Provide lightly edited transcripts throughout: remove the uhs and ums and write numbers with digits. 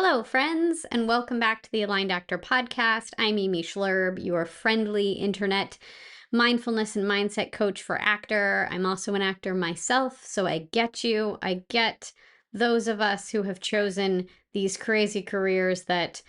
Hello, friends, and welcome back to the Aligned Actor Podcast. I'm Amy Schloerb, your friendly internet mindfulness and mindset coach for actor. I'm also an actor myself, so I get you. I get those of us who have chosen these crazy careers that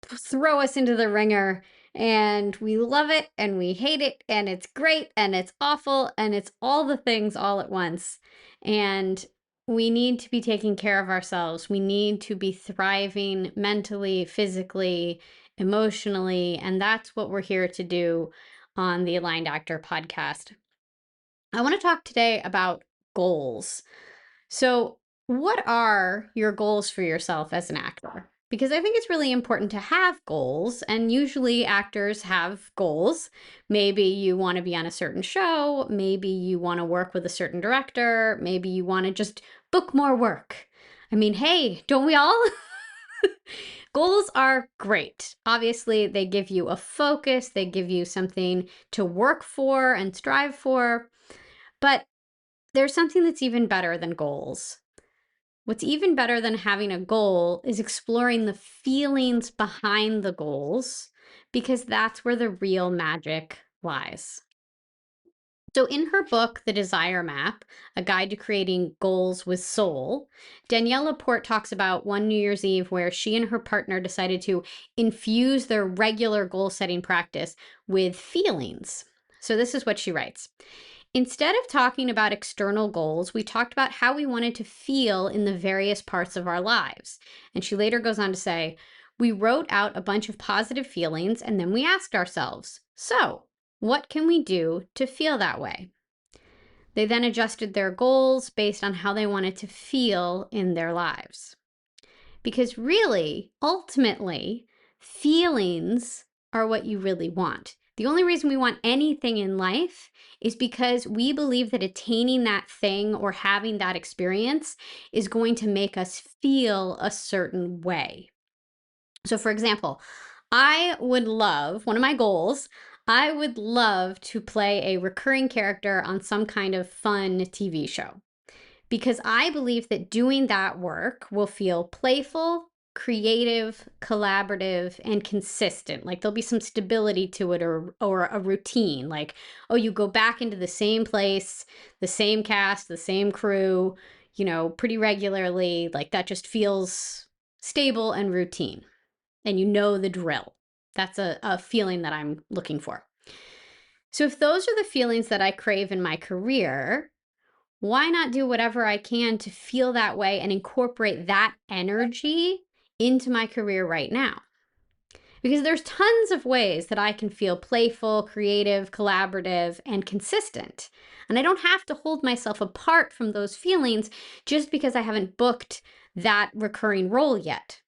throw us into the ringer, and we love it and we hate it, and it's great and it's awful and it's all the things all at once. And we need to be taking care of ourselves. We need to be thriving mentally, physically, emotionally, and that's what we're here to do on the Aligned Actor Podcast. I want to talk today about goals. So, what are your goals for yourself as an actor? Because I think it's really important to have goals, and usually actors have goals. Maybe you want to be on a certain show, maybe you want to work with a certain director, maybe you want to just book more work. I mean, hey, don't we all? Goals are great. Obviously, they give you a focus, they give you something to work for and strive for, but there's something that's even better than goals. What's even better than having a goal is exploring the feelings behind the goals, because that's where the real magic lies. So, in her book, The Desire Map, A Guide to Creating Goals with Soul, Danielle LaPorte talks about one New Year's Eve where she and her partner decided to infuse their regular goal setting practice with feelings. So, this is what she writes. Instead of talking about external goals, we talked about how we wanted to feel in the various parts of our lives. And she later goes on to say, we wrote out a bunch of positive feelings and then we asked ourselves, so what can we do to feel that way? They then adjusted their goals based on how they wanted to feel in their lives. Because really, ultimately, feelings are what you really want. The only reason we want anything in life is because we believe that attaining that thing or having that experience is going to make us feel a certain way. So, for example, one of my goals, I would love to play a recurring character on some kind of fun TV show, because I believe that doing that work will feel playful, creative, collaborative, and consistent. Like there'll be some stability to it, or a routine. Like, oh, you go back into the same place, the same cast, the same crew, pretty regularly. Like that just feels stable and routine. And you know the drill. That's a feeling that I'm looking for. So if those are the feelings that I crave in my career, why not do whatever I can to feel that way and incorporate that energy into my career right now? Because there's tons of ways that I can feel playful, creative, collaborative, and consistent. And I don't have to hold myself apart from those feelings just because I haven't booked that recurring role yet.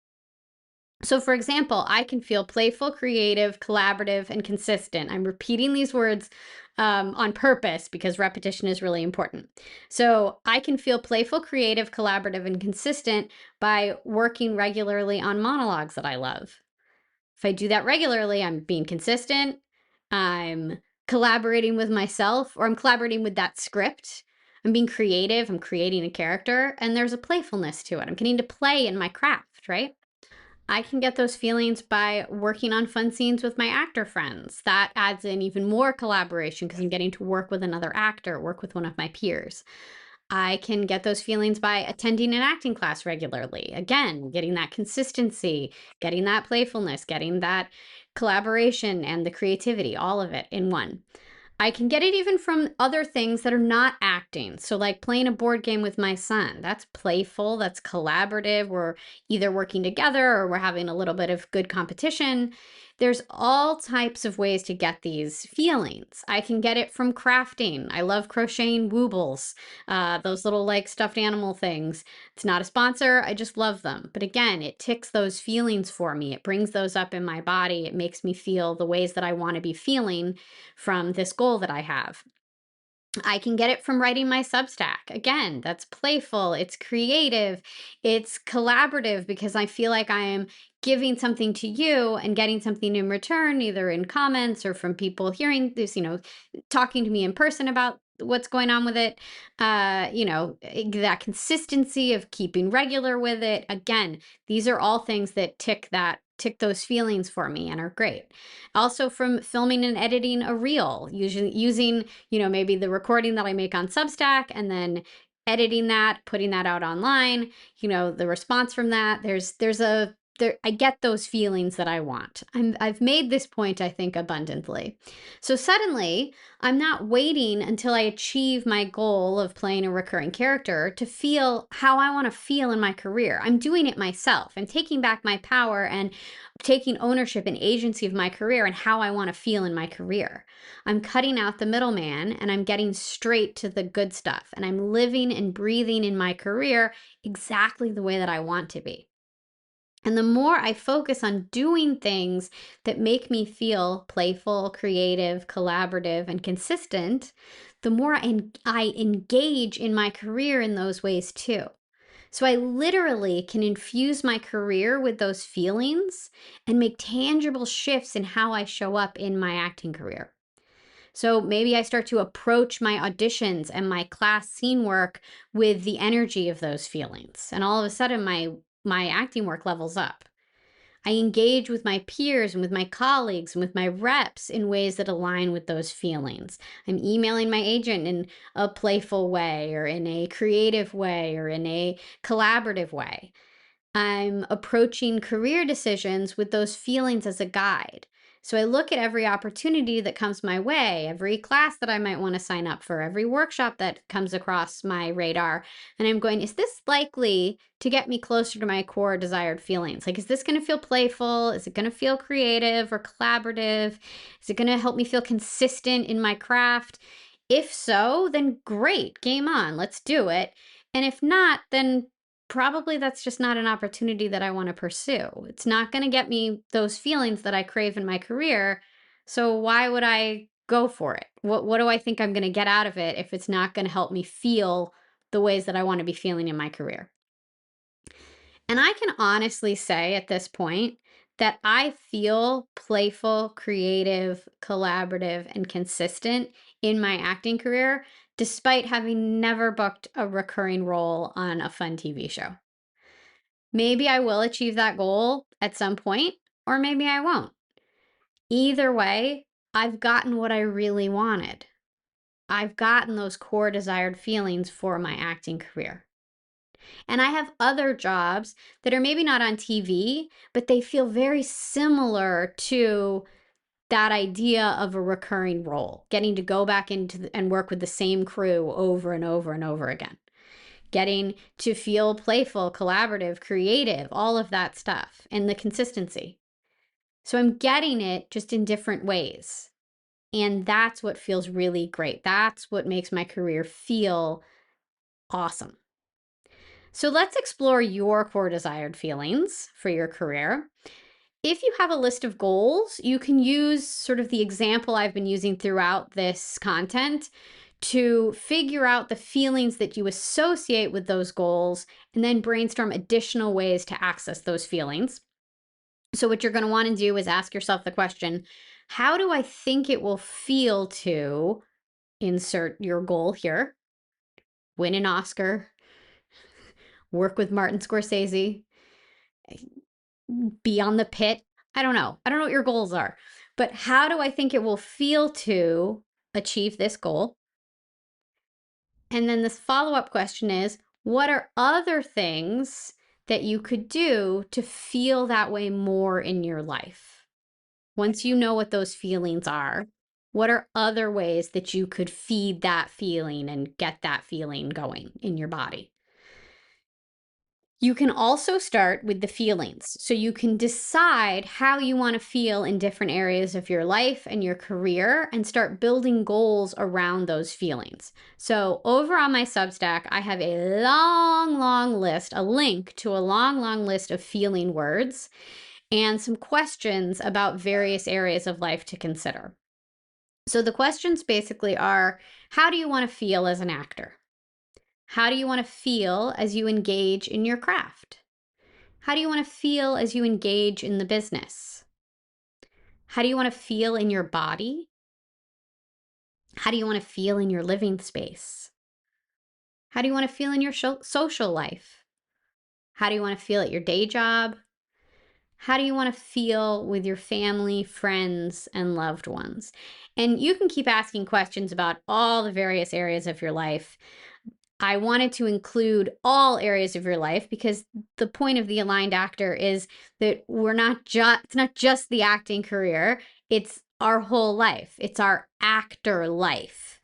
So, for example, I can feel playful, creative, collaborative, and consistent. I'm repeating these words on purpose because repetition is really important. So, I can feel playful, creative, collaborative, and consistent by working regularly on monologues that I love. If I do that regularly, I'm being consistent, I'm collaborating with myself, or I'm collaborating with that script. I'm being creative, I'm creating a character, and there's a playfulness to it. I'm getting to play in my craft, right? I can get those feelings by working on fun scenes with my actor friends. That adds in even more collaboration because I'm getting to work with another actor, work with one of my peers. I can get those feelings by attending an acting class regularly. Again, getting that consistency, getting that playfulness, getting that collaboration and the creativity, all of it in one. I can get it even from other things that are not acting. So, like playing a board game with my son. That's playful, that's collaborative. We're either working together or we're having a little bit of good competition. There's all types of ways to get these feelings. I can get it from crafting. I love crocheting woobles, those little like stuffed animal things. It's not a sponsor, I just love them. But again, it ticks those feelings for me. It brings those up in my body. It makes me feel the ways that I want to be feeling from this goal that I have. I can get it from writing my Substack. Again, that's playful, it's creative, it's collaborative because I feel like I am giving something to you and getting something in return, either in comments or from people hearing this, talking to me in person about what's going on with it. That consistency of keeping regular with it. Again, these are all things that tick those feelings for me and are great. Also, from filming and editing a reel, usually using, maybe the recording that I make on Substack and then editing that, putting that out online, the response from that, I get those feelings that I want. I've made this point, I think, abundantly. So suddenly, I'm not waiting until I achieve my goal of playing a recurring character to feel how I want to feel in my career. I'm doing it myself. I'm taking back my power and taking ownership and agency of my career and how I want to feel in my career. I'm cutting out the middleman and I'm getting straight to the good stuff. And I'm living and breathing in my career exactly the way that I want to be. And the more I focus on doing things that make me feel playful, creative, collaborative, and consistent, the more I engage in my career in those ways too. So I literally can infuse my career with those feelings and make tangible shifts in how I show up in my acting career. So maybe I start to approach my auditions and my class scene work with the energy of those feelings. And all of a sudden my acting work levels up. I engage with my peers and with my colleagues and with my reps in ways that align with those feelings. I'm emailing my agent in a playful way or in a creative way or in a collaborative way. I'm approaching career decisions with those feelings as a guide. So I look at every opportunity that comes my way, every class that I might want to sign up for, every workshop that comes across my radar, and I'm going, is this likely to get me closer to my core desired feelings? Like, is this going to feel playful? Is it going to feel creative or collaborative? Is it going to help me feel consistent in my craft? If so, then great, game on, let's do it. And if not, then probably that's just not an opportunity that I want to pursue. It's not going to get me those feelings that I crave in my career. So why would I go for it? What do I think I'm going to get out of it if it's not going to help me feel the ways that I want to be feeling in my career? And I can honestly say at this point that I feel playful, creative, collaborative, and consistent in my acting career, despite having never booked a recurring role on a fun TV show. Maybe I will achieve that goal at some point, or maybe I won't. Either way, I've gotten what I really wanted. I've gotten those core desired feelings for my acting career. And I have other jobs that are maybe not on TV, but they feel very similar to that idea of a recurring role, getting to go back and work with the same crew over and over and over again. Getting to feel playful, collaborative, creative, all of that stuff, and the consistency. So I'm getting it just in different ways. And that's what feels really great. That's what makes my career feel awesome. So let's explore your core desired feelings for your career. If you have a list of goals, you can use sort of the example I've been using throughout this content to figure out the feelings that you associate with those goals and then brainstorm additional ways to access those feelings. So what you're going to want to do is ask yourself the question, how do I think it will feel to insert your goal here, win an Oscar, work with Martin Scorsese, be on the pit? I don't know. I don't know what your goals are, but how do I think it will feel to achieve this goal? And then this follow-up question is, what are other things that you could do to feel that way more in your life? Once you know what those feelings are, what are other ways that you could feed that feeling and get that feeling going in your body? You can also start with the feelings. So you can decide how you want to feel in different areas of your life and your career and start building goals around those feelings. So over on my Substack, I have a long list, a link to a long list of feeling words and some questions about various areas of life to consider. So the questions basically are, how do you want to feel as an actor? How do you want to feel as you engage in your craft? How do you want to feel as you engage in the business? How do you want to feel in your body? How do you want to feel in your living space? How do you want to feel in your social life? How do you want to feel at your day job? How do you want to feel with your family, friends, and loved ones? And you can keep asking questions about all the various areas of your life. I wanted to include all areas of your life because the point of the aligned actor is that it's not just the acting career, it's our whole life. It's our actor life.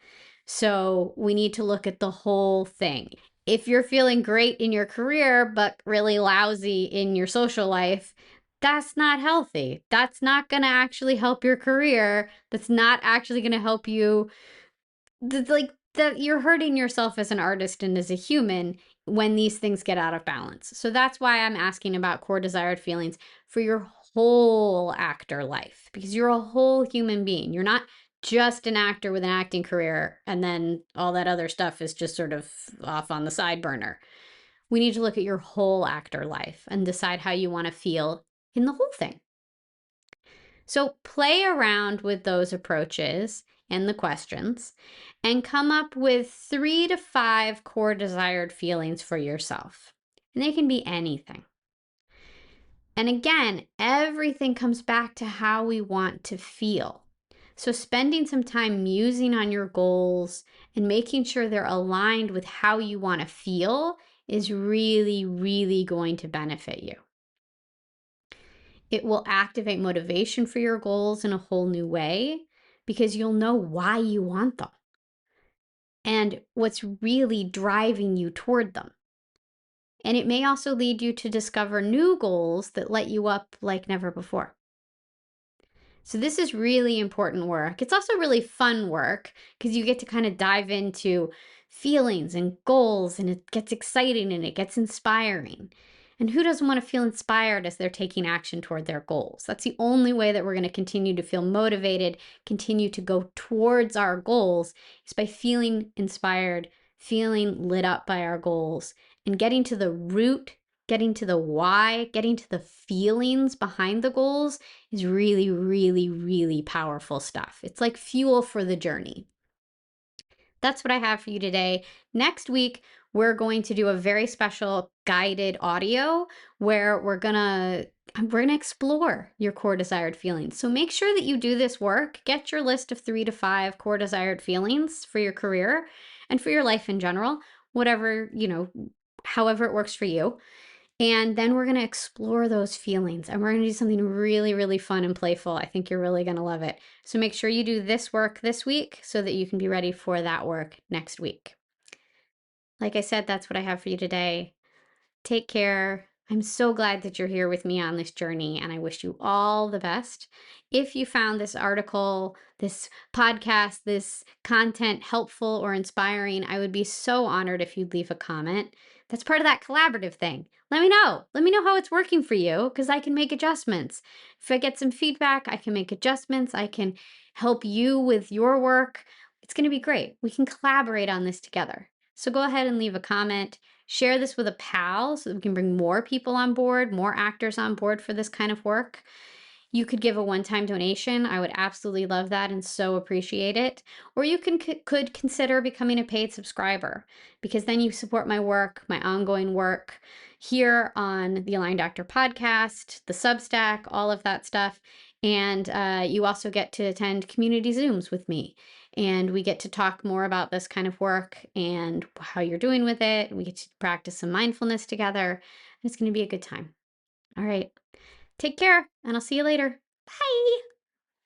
So we need to look at the whole thing. If you're feeling great in your career, but really lousy in your social life, that's not healthy. That's not going to actually help your career. That's not actually going to help you. Like that, you're hurting yourself as an artist and as a human when these things get out of balance. So that's why I'm asking about core desired feelings for your whole actor life, because you're a whole human being. You're not just an actor with an acting career and then all that other stuff is just sort of off on the side burner. We need to look at your whole actor life and decide how you want to feel in the whole thing. So play around with those approaches and the questions and come up with 3 to 5 core desired feelings for yourself. And they can be anything. And again, everything comes back to how we want to feel. So spending some time musing on your goals and making sure they're aligned with how you want to feel is really, really going to benefit you. It will activate motivation for your goals in a whole new way because you'll know why you want them and what's really driving you toward them. And it may also lead you to discover new goals that light you up like never before. So this is really important work. It's also really fun work because you get to kind of dive into feelings and goals, and it gets exciting and it gets inspiring. And who doesn't want to feel inspired as they're taking action toward their goals? That's the only way that we're going to continue to feel motivated, continue to go towards our goals, is by feeling inspired, feeling lit up by our goals, and getting to the root, getting to the why, getting to the feelings behind the goals is really, really, really powerful stuff. It's like fuel for the journey. That's what I have for you today. Next week, we're going to do a very special guided audio where we're gonna explore your core desired feelings. So make sure that you do this work. Get your list of 3 to 5 core desired feelings for your career and for your life in general, whatever, however it works for you. And then we're going to explore those feelings and we're going to do something really, really fun and playful. I think you're really going to love it. So make sure you do this work this week so that you can be ready for that work next week. Like I said, that's what I have for you today. Take care. I'm so glad that you're here with me on this journey, and I wish you all the best. If you found this article, this podcast, this content helpful or inspiring, I would be so honored if you'd leave a comment. That's part of that collaborative thing. Let me know. Let me know how it's working for you because I can make adjustments. If I get some feedback, I can make adjustments. I can help you with your work. It's going to be great. We can collaborate on this together. So go ahead and leave a comment. Share this with a pal so that we can bring more people on board, more actors on board for this kind of work. You could give a one-time donation. I would absolutely love that and so appreciate it. Or you could consider becoming a paid subscriber because then you support my work, my ongoing work here on the Aligned Actor podcast, the Substack, all of that stuff. And you also get to attend community Zooms with me. And we get to talk more about this kind of work and how you're doing with it. We get to practice some mindfulness together. It's going to be a good time. All right. Take care, and I'll see you later. Bye.